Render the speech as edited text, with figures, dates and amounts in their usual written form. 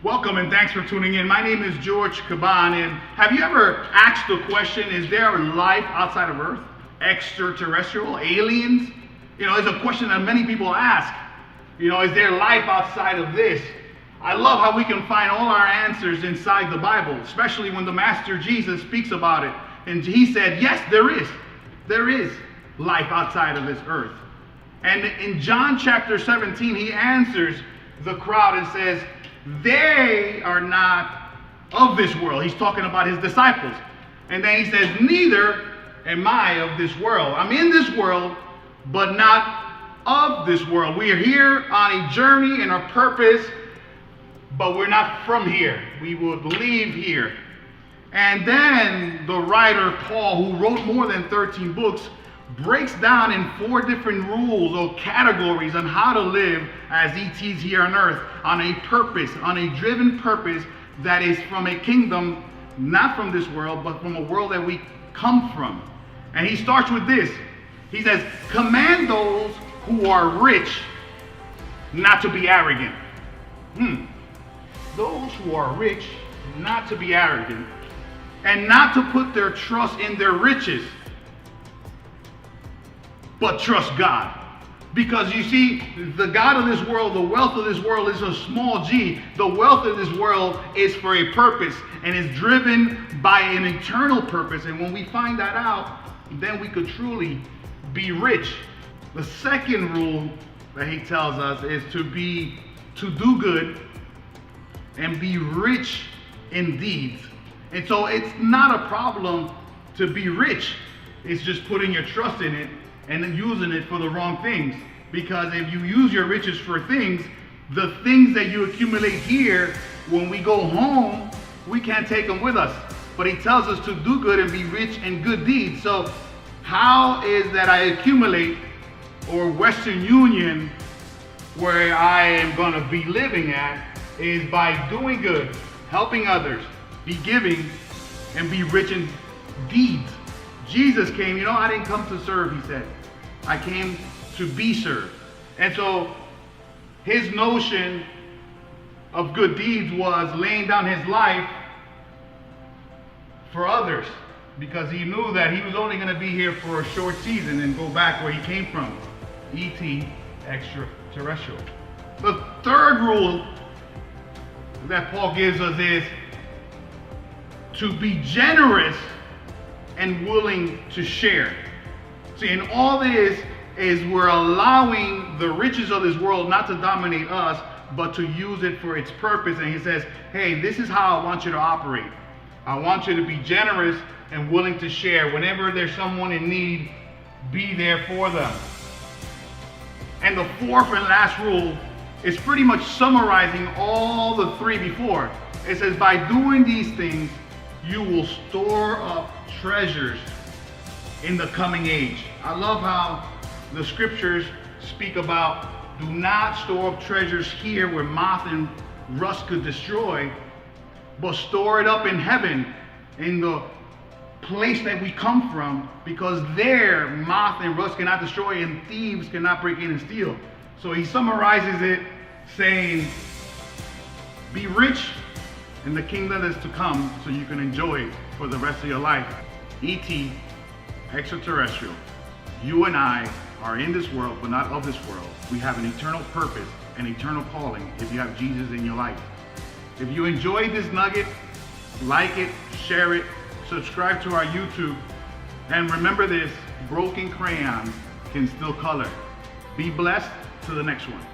Welcome and thanks for tuning in. My name is George Caban, and have you ever asked the question, is there life outside of Earth? Extraterrestrial? Aliens? It's a question that many people ask. Is there life outside of this? I love how we can find all our answers inside the Bible, especially when the Master Jesus speaks about it. And he said, yes, there is. There is life outside of this earth. And in John chapter 17, he answers the crowd and says, they are not of this world. He's talking about his disciples. And then he says, neither am I of this world. I'm in this world, but not of this world. We are here on a journey and a purpose, but we're not from here. We would leave here. And then the writer Paul, who wrote more than 13 books, breaks down in 4 different rules or categories on how to live as ETs here on earth, on a purpose, on a driven purpose that is from a kingdom, not from this world, but from a world that we come from. And he starts with this. He says, command those who are rich not to be arrogant. Those who are rich not to be arrogant, and not to put their trust in their riches, but trust God. Because you see, the God of this world, the wealth of this world is a small g. The wealth of this world is for a purpose and is driven by an eternal purpose. And when we find that out, then we could truly be rich. The second rule that he tells us is to do good and be rich in deeds. And so it's not a problem to be rich. It's just putting your trust in it and then using it for the wrong things. Because if you use your riches for things, the things that you accumulate here, when we go home, we can't take them with us. But he tells us to do good and be rich in good deeds. So how is that I accumulate, or Western Union, where I am going to be living at, is by doing good, helping others, be giving, and be rich in deeds. Jesus came, I didn't come to serve, he said. I came to be served. And so his notion of good deeds was laying down his life for others, because he knew that he was only going to be here for a short season and go back where he came from. ET, extraterrestrial. The third rule that Paul gives us is to be generous and willing to share. See, and all this is we're allowing the riches of this world not to dominate us, but to use it for its purpose. And he says, hey, this is how I want you to operate. I want you to be generous and willing to share. Whenever there's someone in need, be there for them. And the fourth and last rule is pretty much summarizing all the 3 before. It says, by doing these things, you will store up treasures in the coming age. I love how the scriptures speak about do not store up treasures here where moth and rust could destroy, but store it up in heaven, in the place that we come from, because there moth and rust cannot destroy and thieves cannot break in and steal. So he summarizes it saying, be rich in the kingdom that is to come so you can enjoy it for the rest of your life. ET, extraterrestrial. You and I are in this world, but not of this world. We have an eternal purpose, an eternal calling if you have Jesus in your life. If you enjoyed this nugget, like it, share it, subscribe to our YouTube, and remember this, broken crayons can still color. Be blessed. To the next one.